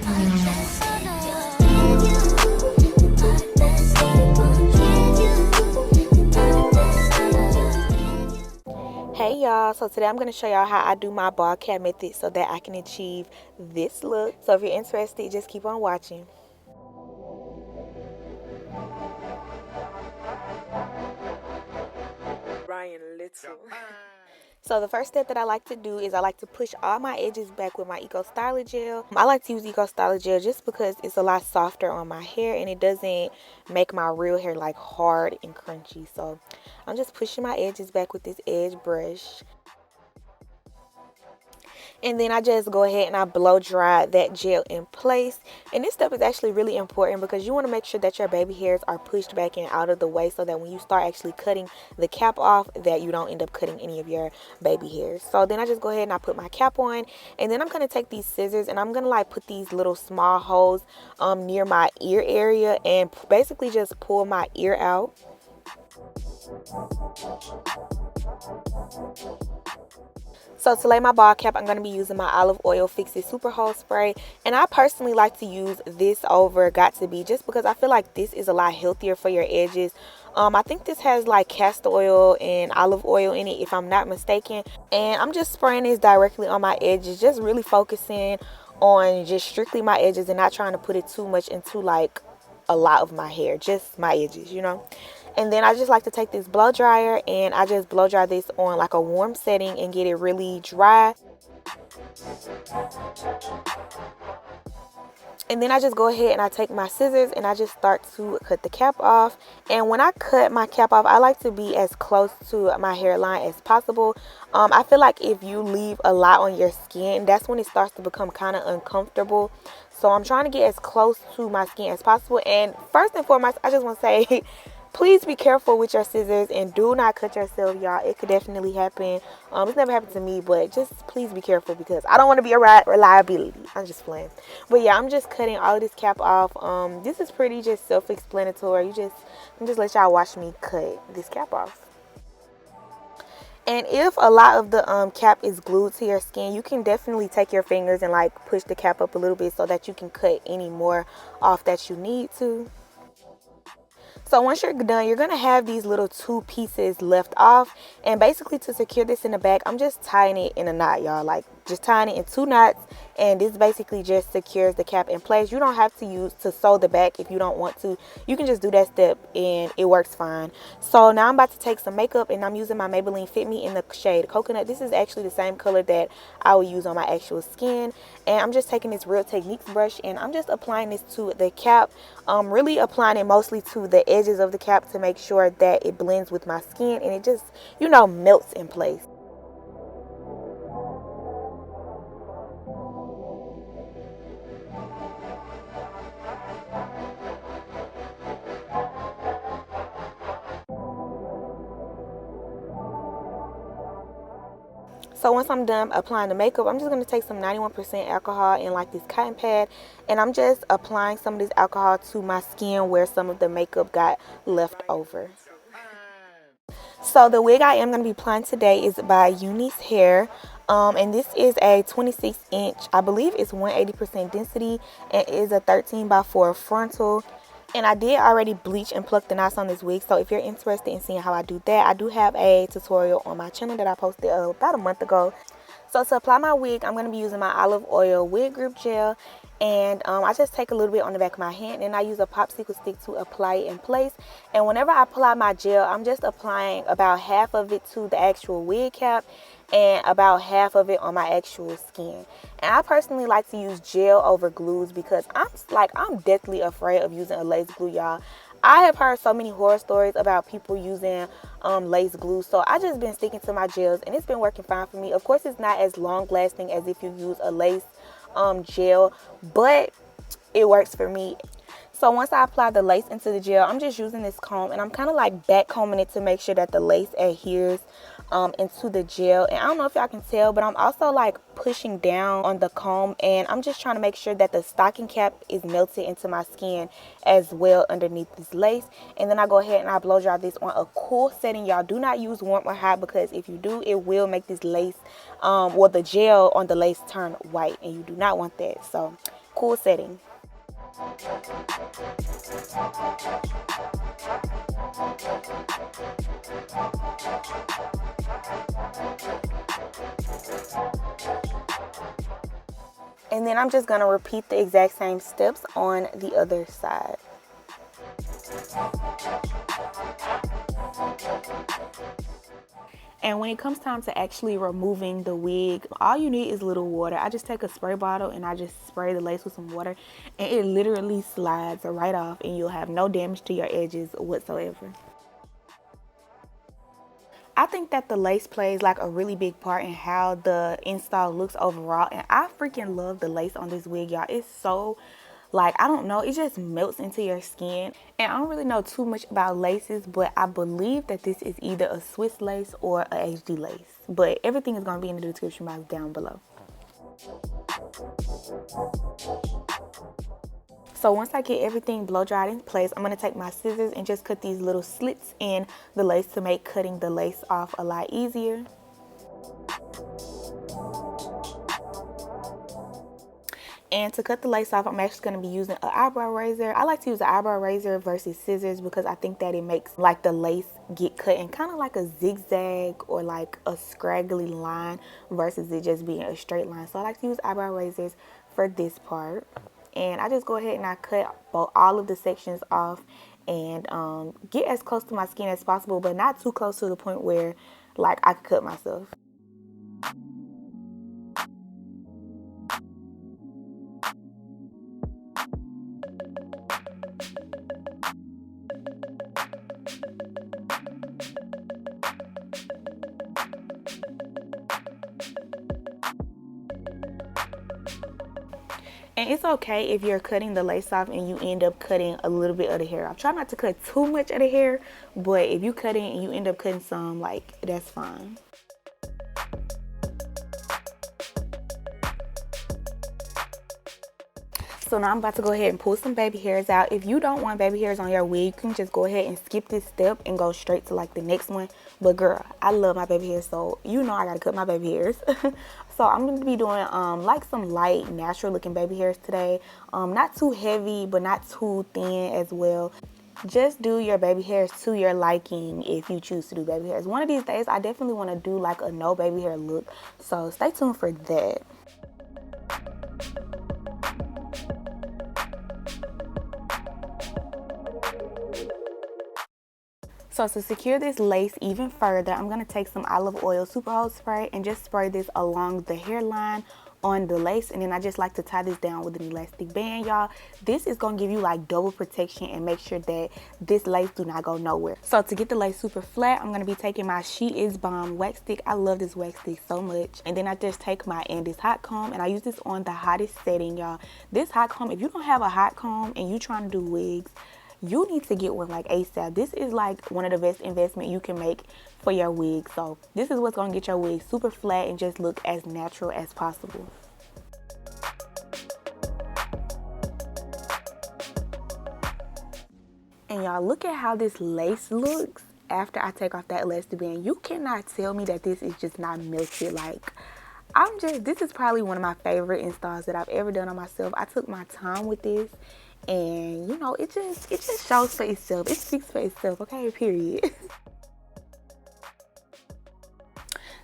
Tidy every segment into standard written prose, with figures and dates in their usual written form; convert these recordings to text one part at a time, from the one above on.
Hey y'all, so today I'm going to show y'all how I do my ball cap method so that I can achieve this look. So if you're interested, just keep on watching. Ryan Little. So the first step that I like to do is I like to push all my edges back with my Eco Styler gel. I like to use Eco Styler gel just because it's a lot softer on my hair and it doesn't make my real hair like hard and crunchy. So I'm just pushing my edges back with this edge brush. And then I just go ahead and I blow dry that gel in place. And this step is actually really important because you want to make sure that your baby hairs are pushed back and out of the way so that when you start actually cutting the cap off, that you don't end up cutting any of your baby hairs. So then I just go ahead and I put my cap on, and then I'm going to take these scissors and I'm going to like put these little small holes near my ear area and basically just pull my ear out. So to lay my ball cap, I'm going to be using my olive oil Fix It Super Hold Spray. And I personally like to use this over Got To Be just because I feel like this is a lot healthier for your edges. I think this has like castor oil and olive oil in it if I'm not mistaken. And I'm just spraying this directly on my edges, just really focusing on just strictly my edges and not trying to put it too much into like a lot of my hair, just my edges, you know. And then I just like to take this blow dryer and I just blow dry this on like a warm setting and get it really dry. And then I just go ahead and I take my scissors and I just start to cut the cap off. And when I cut my cap off, I like to be as close to my hairline as possible. I feel like if you leave a lot on your skin, that's when it starts to become kind of uncomfortable. So I'm trying to get as close to my skin as possible. And first and foremost, I just want to say, please be careful with your scissors and do not cut yourself, y'all. It could definitely happen. It's never happened to me, but just please be careful because I don't want to be a reliability. I'm just playing. But yeah, I'm just cutting all of this cap off. This is pretty just self-explanatory. I'm just let y'all watch me cut this cap off. And if a lot of the cap is glued to your skin, you can definitely take your fingers and like push the cap up a little bit so that you can cut any more off that you need to. So once you're done, you're going to have these little two pieces left off. And basically to secure this in the back, I'm just tying it in a knot, y'all. Like just tying it in two knots. And this basically just secures the cap in place. You don't have to sew the back if you don't want to. You can just do that step and it works fine. So now I'm about to take some makeup and I'm using my Maybelline Fit Me in the shade Coconut. This is actually the same color that I will use on my actual skin. And I'm just taking this Real Techniques brush and I'm just applying this to the cap. Really applying it mostly to the edges of the cap to make sure that it blends with my skin and it just, you know, melts in place. So once I'm done applying the makeup, I'm just going to take some 91% alcohol in like this cotton pad. And I'm just applying some of this alcohol to my skin where some of the makeup got left over. So the wig I am going to be applying today is by Unice Hair. And this is a 26 inch, I believe it's 180% density. And it is a 13x4 frontal. And I did already bleach and pluck the knots on this wig. So if you're interested in seeing how I do that, I do have a tutorial on my channel that I posted about a month ago. So to apply my wig, I'm going to be using my olive oil wig grip gel. And I just take a little bit on the back of my hand and I use a popsicle stick to apply it in place. And whenever I apply my gel, I'm just applying about half of it to the actual wig cap and about half of it on my actual skin. And I personally like to use gel over glues because I'm deathly afraid of using a lace glue, y'all. I have heard so many horror stories about people using lace glue, so I just been sticking to my gels and it's been working fine for me. Of course, it's not as long lasting as if you use a lace gel, but it works for me. So once I apply the lace into the gel, I'm just using this comb and I'm kind of like back combing it to make sure that the lace adheres into the gel. And I don't know if y'all can tell, but I'm also like pushing down on the comb and I'm just trying to make sure that the stocking cap is melted into my skin as well underneath this lace. And then I go ahead and I blow dry this on a cool setting. Y'all do not use warm or hot because if you do, it will make this lace the gel on the lace turn white and you do not want that. So cool setting. And then I'm just going to repeat the exact same steps on the other side. And when it comes time to actually removing the wig, all you need is a little water. I just take a spray bottle and I just spray the lace with some water, and it literally slides right off, and you'll have no damage to your edges whatsoever. I think that the lace plays like a really big part in how the install looks overall, and I freaking love the lace on this wig, y'all. It's so, like, I don't know, it just melts into your skin. And I don't really know too much about laces, but I believe that this is either a Swiss lace or a HD lace. But everything is going to be in the description box down below. So once I get everything blow dried in place, I'm going to take my scissors and just cut these little slits in the lace to make cutting the lace off a lot easier. And to cut the lace off, I'm actually going to be using an eyebrow razor. I like to use an eyebrow razor versus scissors because I think that it makes like the lace get cut in kind of like a zigzag or like a scraggly line versus it just being a straight line. So I like to use eyebrow razors for this part. And I just go ahead and I cut all of the sections off and get as close to my skin as possible, but not too close to the point where like I could cut myself. And it's okay if you're cutting the lace off and you end up cutting a little bit of the hair off. Try not to cut too much of the hair, but if you cut it and you end up cutting some, like, that's fine. So now I'm about to go ahead and pull some baby hairs out. If you don't want baby hairs on your wig, you can just go ahead and skip this step and go straight to like the next one. But girl, I love my baby hairs, so you know I gotta cut my baby hairs. So I'm going to be doing like some light, natural looking baby hairs today. Not too heavy, but not too thin as well. Just do your baby hairs to your liking if you choose to do baby hairs. One of these days, I definitely want to do like a no baby hair look. So stay tuned for that. So to secure this lace even further, I'm going to take some olive oil super hold spray and just spray this along the hairline on the lace. And then I just like to tie this down with an elastic band, y'all. This is going to give you like double protection and make sure that this lace do not go nowhere. So to get the lace super flat, I'm going to be taking my She Is Bomb wax stick. I love this wax stick so much. And then I just take my Andis hot comb and I use this on the hottest setting, y'all. This hot comb, if you don't have a hot comb and you trying to do wigs, you need to get one like ASAP. This is like one of the best investment you can make for your wig. So this is what's going to get your wig super flat and just look as natural as possible. And y'all, look at how this lace looks after I take off that elastic band. You cannot tell me that this is just not melted. Like, this is probably one of my favorite installs that I've ever done on myself. I took my time with this. And you know, it just shows for itself. It speaks for itself, okay, period.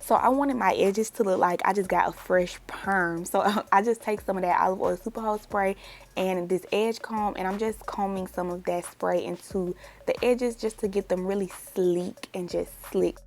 So I wanted my edges to look like I just got a fresh perm. So I just take some of that olive oil super hold spray and this edge comb, and I'm just combing some of that spray into the edges just to get them really sleek and just slick.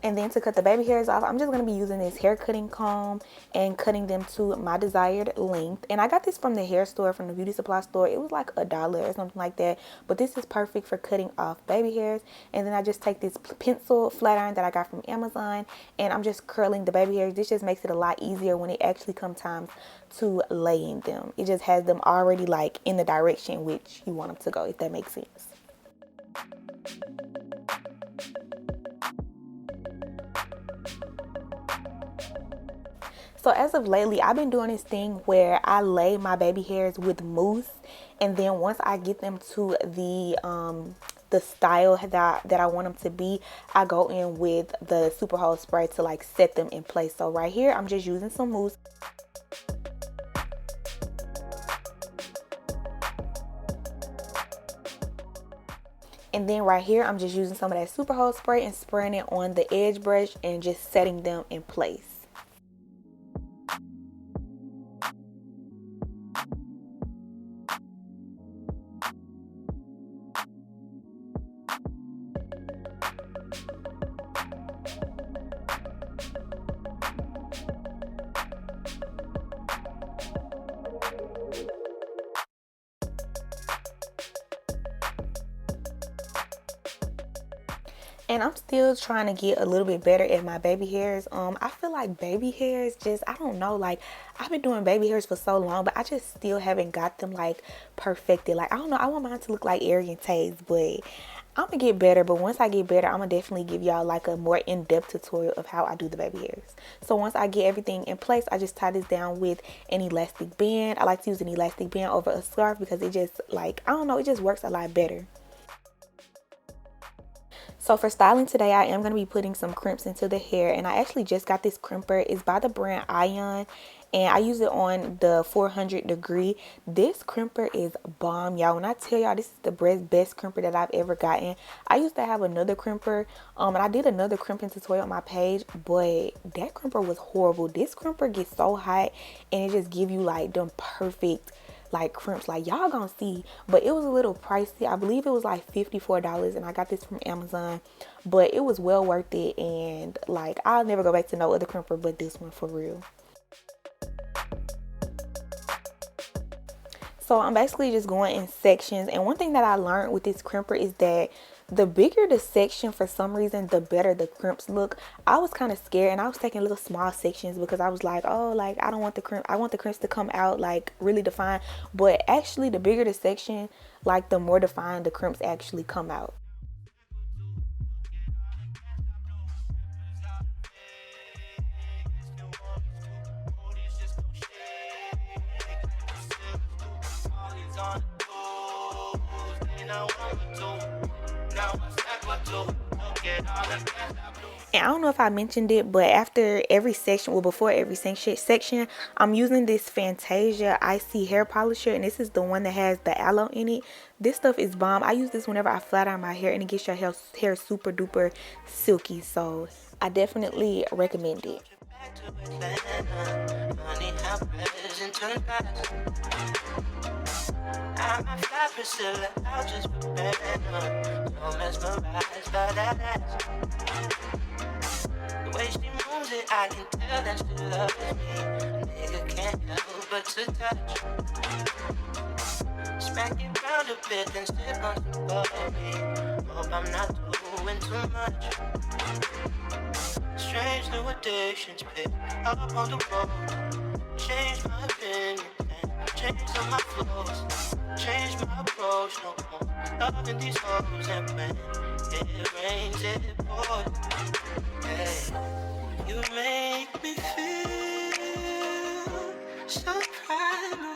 And then to cut the baby hairs off, I'm just going to be using this hair cutting comb and cutting them to my desired length. And I got this from the hair store, from the beauty supply store. It was like $1 or something like that. But this is perfect for cutting off baby hairs. And then I just take this pencil flat iron that I got from Amazon, and I'm just curling the baby hairs. This just makes it a lot easier when it actually comes time to laying them. It just has them already like in the direction which you want them to go, if that makes sense. So as of lately, I've been doing this thing where I lay my baby hairs with mousse, and then once I get them to the the style that I want them to be, I go in with the super hold spray to like set them in place. So right here I'm just using some mousse. And then right here I'm just using some of that super hold spray and spraying it on the edge brush and just setting them in place. And I'm still trying to get a little bit better at my baby hairs. I feel like baby hairs just, I don't know, like I've been doing baby hairs for so long, but I just still haven't got them like perfected. Like, I don't know, I want mine to look like Arian Tays, but I'm gonna get better. But once I get better, I'm gonna definitely give y'all like a more in-depth tutorial of how I do the baby hairs. So once I get everything in place, I just tie this down with an elastic band. I like to use an elastic band over a scarf because it just, like, I don't know, it just works a lot better. So for styling today, I am going to be putting some crimps into the hair, and I actually just got this crimper. It's by the brand Ion, and I use it on the 400 degree. This crimper is bomb, y'all. When I tell y'all this is the best crimper that I've ever gotten. I used to have another crimper, and I did another crimping tutorial on my page, but that crimper was horrible. This crimper gets so hot, and it just give you like them perfect like crimps, like y'all gonna see. But it was a little pricey. I believe it was like $54, and I got this from Amazon, but it was well worth it. And like, I'll never go back to no other crimper but this one, for real. So I'm basically just going in sections, and one thing that I learned with this crimper is that the bigger the section, for some reason, the better the crimps look. I was kind of scared, and I was taking little small sections because I was like, oh, like I don't want the crimp, I want the crimps to come out like really defined. But actually, the bigger the section, like the more defined the crimps actually come out. And I don't know if I mentioned it, but after every section, well, before every section, I'm using this Fantasia Icy hair polisher, and this is the one that has the aloe in it. This stuff is bomb. I use this whenever I flat iron my hair, and it gets your hair super duper silky. So I definitely recommend it. I'm a fly Priscilla, I'll just prepare her. So mesmerized by that ass. The way she moves it, I can tell that she loves me. A nigga can't help but to touch. Smack it round a bit, then sip on some bubbly. Hope I'm not doing too much. Strange new addictions pick up on the road. Change my opinion, change some my flows. Change my approach, no more loving these hoes. And when it rains, it pours. Hey, you make me feel so primal.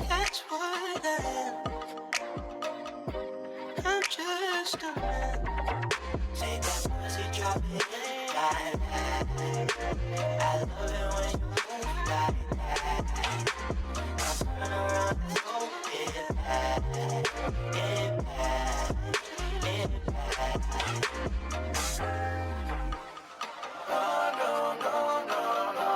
That's what I am. I'm just a man. Take that pussy, drop it like that. I love it when you move like that. Turn around and go get back, get back, get back. No, no, no, no, no.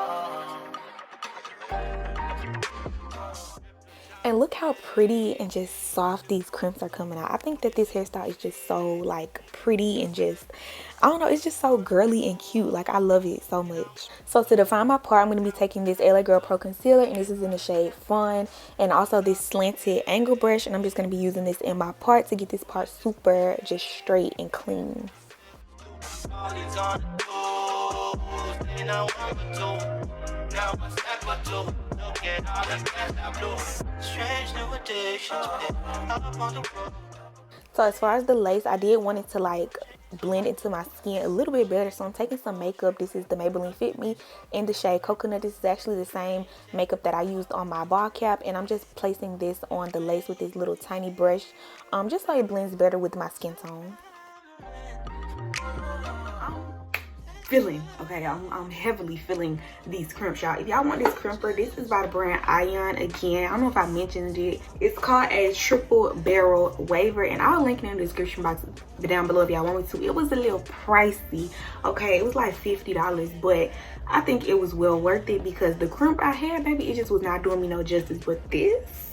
And look how pretty and just soft these crimps are coming out. I think that this hairstyle is just so like pretty and just, I don't know, it's just so girly and cute. Like, I love it so much. So to define my part, I'm going to be taking this LA Girl Pro Concealer, and this is in the shade Fun, and also this slanted angle brush, and I'm just going to be using this in my part to get this part super just straight and clean. So as far as the lace, I did want it to like blend into my skin a little bit better. So I'm taking some makeup. This is the Maybelline Fit Me in the shade Coconut. This is actually the same makeup that I used on my ball cap, and I'm just placing this on the lace with this little tiny brush, just so it blends better with my skin tone. I'm heavily feeling these crimps, y'all. If y'all want this crimper, this is by the brand Ion. Again, I don't know if I mentioned it. It's called a triple barrel waver, and I'll link it in the description box down below if y'all want me to. It was a little pricey, okay? It was like $50, but I think it was well worth it because the crimp I had, baby, it just was not doing me no justice. But this,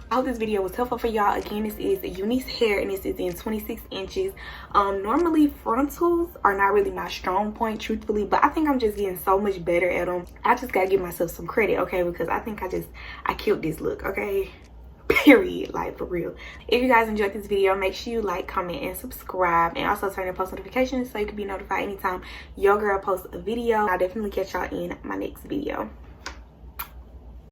I hope this video was helpful for y'all. Again, this is Unice hair, and this is in 26 inches. Normally frontals are not really my strong point, truthfully, but I think I'm just getting so much better at them. I just gotta give myself some credit, okay? Because I think I killed this look, okay? Period, like for real. If you guys enjoyed this video, make sure you like, comment, and subscribe, and also turn on post notifications so you can be notified anytime your girl posts a video. I'll definitely catch y'all in my next video.